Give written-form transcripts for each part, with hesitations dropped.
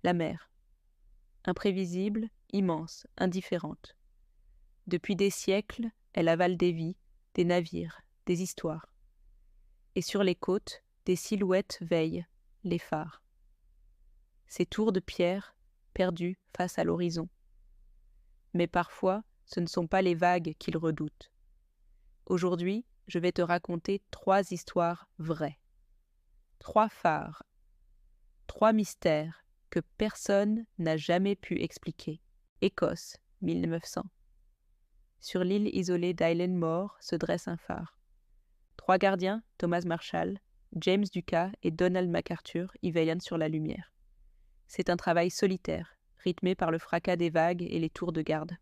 La mer. Imprévisible, immense, indifférente. Depuis des siècles, elle avale des vies, des navires, des histoires. Et sur les côtes, des silhouettes veillent, les phares. Ces tours de pierre, perdues face à l'horizon. Mais parfois, ce ne sont pas les vagues qu'ils redoutent. Aujourd'hui, je vais te raconter 3 histoires vraies. 3 phares. 3 mystères que personne n'a jamais pu expliquer. Écosse, 1900. Sur l'île isolée d'Island Moor se dresse un phare. 3 gardiens, Thomas Marshall, James Ducas et Donald MacArthur, y veillent sur la lumière. C'est un travail solitaire, rythmé par le fracas des vagues et les tours de garde.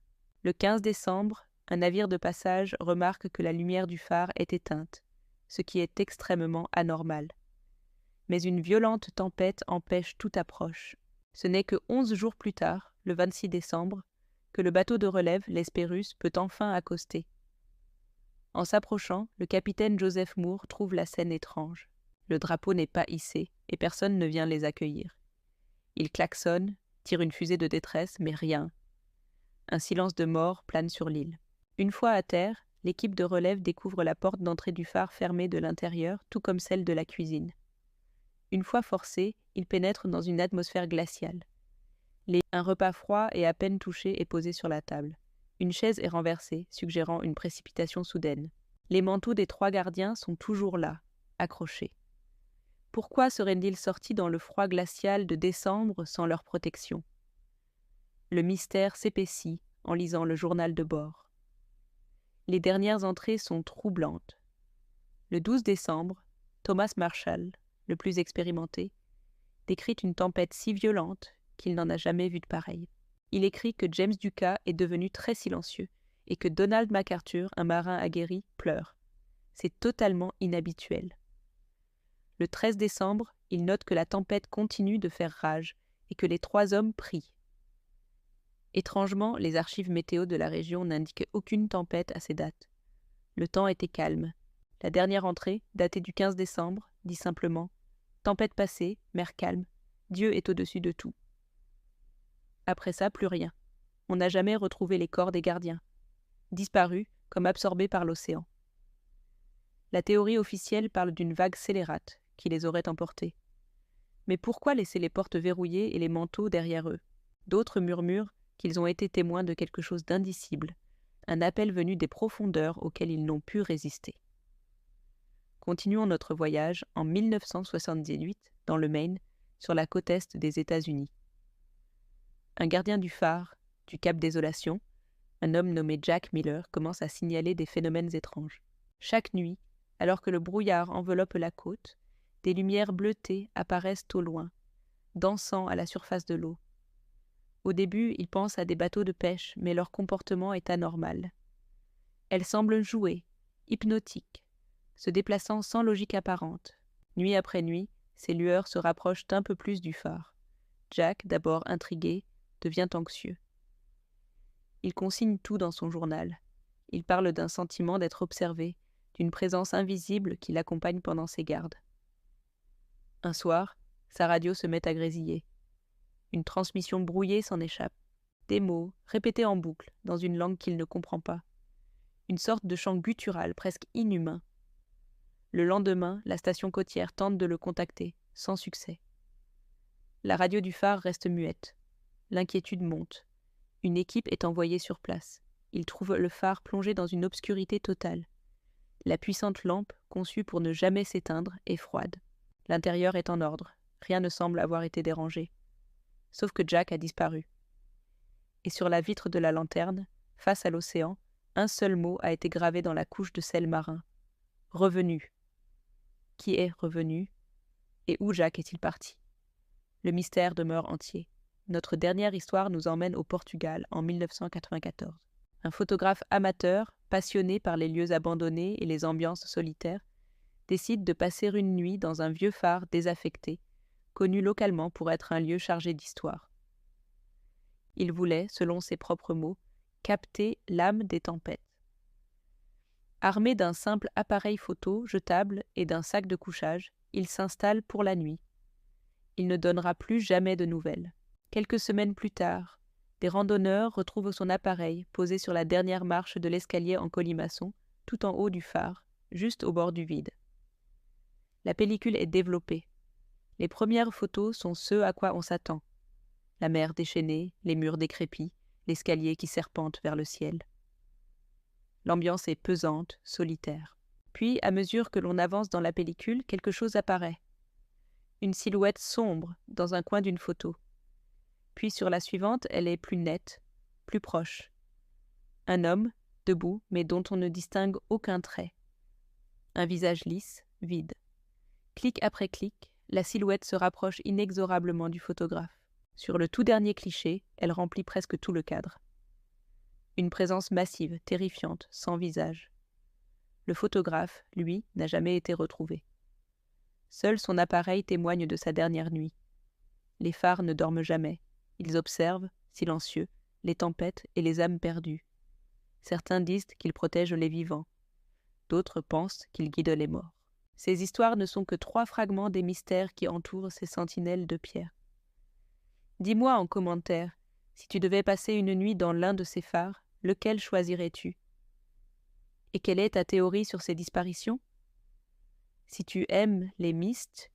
Le 15 décembre, un navire de passage remarque que la lumière du phare est éteinte, ce qui est extrêmement anormal. Mais une violente tempête empêche toute approche. Ce n'est que 11 jours plus tard, le 26 décembre, que le bateau de relève, l'Hespérus, peut enfin accoster. En s'approchant, le capitaine Joseph Moore trouve la scène étrange. Le drapeau n'est pas hissé et personne ne vient les accueillir. Il klaxonne, tire une fusée de détresse, mais rien. Un silence de mort plane sur l'île. Une fois à terre, l'équipe de relève découvre la porte d'entrée du phare fermée de l'intérieur, tout comme celle de la cuisine. Une fois forcés, ils pénètrent dans une atmosphère glaciale. Un repas froid et à peine touché est posé sur la table. Une chaise est renversée, suggérant une précipitation soudaine. Les manteaux des 3 gardiens sont toujours là, accrochés. Pourquoi seraient-ils sortis dans le froid glacial de décembre sans leur protection? Le mystère s'épaissit en lisant le journal de bord. Les dernières entrées sont troublantes. Le 12 décembre, Thomas Marshall, le plus expérimenté, décrit une tempête si violente qu'il n'en a jamais vu de pareille. Il écrit que James Ducas est devenu très silencieux et que Donald MacArthur, un marin aguerri, pleure. C'est totalement inhabituel. Le 13 décembre, il note que la tempête continue de faire rage et que les 3 hommes prient. Étrangement, les archives météo de la région n'indiquent aucune tempête à ces dates. Le temps était calme. La dernière entrée, datée du 15 décembre, dit simplement « Tempête passée, mer calme, Dieu est au-dessus de tout ». Après ça, plus rien. On n'a jamais retrouvé les corps des gardiens. Disparus, comme absorbés par l'océan. La théorie officielle parle d'une vague scélérate qui les aurait emportés. Mais pourquoi laisser les portes verrouillées et les manteaux derrière eux? D'autres murmurent qu'ils ont été témoins de quelque chose d'indicible, un appel venu des profondeurs auxquelles ils n'ont pu résister. Continuons notre voyage en 1978, dans le Maine, sur la côte est des États-Unis. Un gardien du phare, du Cap Désolation, un homme nommé Jack Miller, commence à signaler des phénomènes étranges. Chaque nuit, alors que le brouillard enveloppe la côte, des lumières bleutées apparaissent au loin, dansant à la surface de l'eau. Au début, il pense à des bateaux de pêche, mais leur comportement est anormal. Elles semblent jouer, hypnotiques, se déplaçant sans logique apparente. Nuit après nuit, ces lueurs se rapprochent un peu plus du phare. Jack, d'abord intrigué, devient anxieux. Il consigne tout dans son journal. Il parle d'un sentiment d'être observé, d'une présence invisible qui l'accompagne pendant ses gardes. Un soir, sa radio se met à grésiller. Une transmission brouillée s'en échappe. Des mots, répétés en boucle, dans une langue qu'il ne comprend pas. Une sorte de chant guttural, presque inhumain. Le lendemain, la station côtière tente de le contacter, sans succès. La radio du phare reste muette. L'inquiétude monte. Une équipe est envoyée sur place. Ils trouvent le phare plongé dans une obscurité totale. La puissante lampe, conçue pour ne jamais s'éteindre, est froide. L'intérieur est en ordre. Rien ne semble avoir été dérangé. Sauf que Jack a disparu. Et sur la vitre de la lanterne, face à l'océan, un seul mot a été gravé dans la couche de sel marin. Revenu. Qui est revenu? Et où Jack est-il parti? Le mystère demeure entier. Notre dernière histoire nous emmène au Portugal en 1994. Un photographe amateur, passionné par les lieux abandonnés et les ambiances solitaires, décide de passer une nuit dans un vieux phare désaffecté, connu localement pour être un lieu chargé d'histoire. Il voulait, selon ses propres mots, capter l'âme des tempêtes. Armé d'un simple appareil photo jetable et d'un sac de couchage, il s'installe pour la nuit. Il ne donnera plus jamais de nouvelles. Quelques semaines plus tard, des randonneurs retrouvent son appareil posé sur la dernière marche de l'escalier en colimaçon, tout en haut du phare, juste au bord du vide. La pellicule est développée. Les premières photos sont ce à quoi on s'attend. La mer déchaînée, les murs décrépits, l'escalier qui serpente vers le ciel. L'ambiance est pesante, solitaire. Puis, à mesure que l'on avance dans la pellicule, quelque chose apparaît. Une silhouette sombre dans un coin d'une photo. Puis sur la suivante, elle est plus nette, plus proche. Un homme, debout, mais dont on ne distingue aucun trait. Un visage lisse, vide. Clic après clic, la silhouette se rapproche inexorablement du photographe. Sur le tout dernier cliché, elle remplit presque tout le cadre. Une présence massive, terrifiante, sans visage. Le photographe, lui, n'a jamais été retrouvé. Seul son appareil témoigne de sa dernière nuit. Les phares ne dorment jamais. Ils observent, silencieux, les tempêtes et les âmes perdues. Certains disent qu'ils protègent les vivants. D'autres pensent qu'ils guident les morts. Ces histoires ne sont que 3 fragments des mystères qui entourent ces sentinelles de pierre. Dis-moi en commentaire, si tu devais passer une nuit dans l'un de ces phares, lequel choisirais-tu? Et quelle est ta théorie sur ces disparitions? Si tu aimes les mystes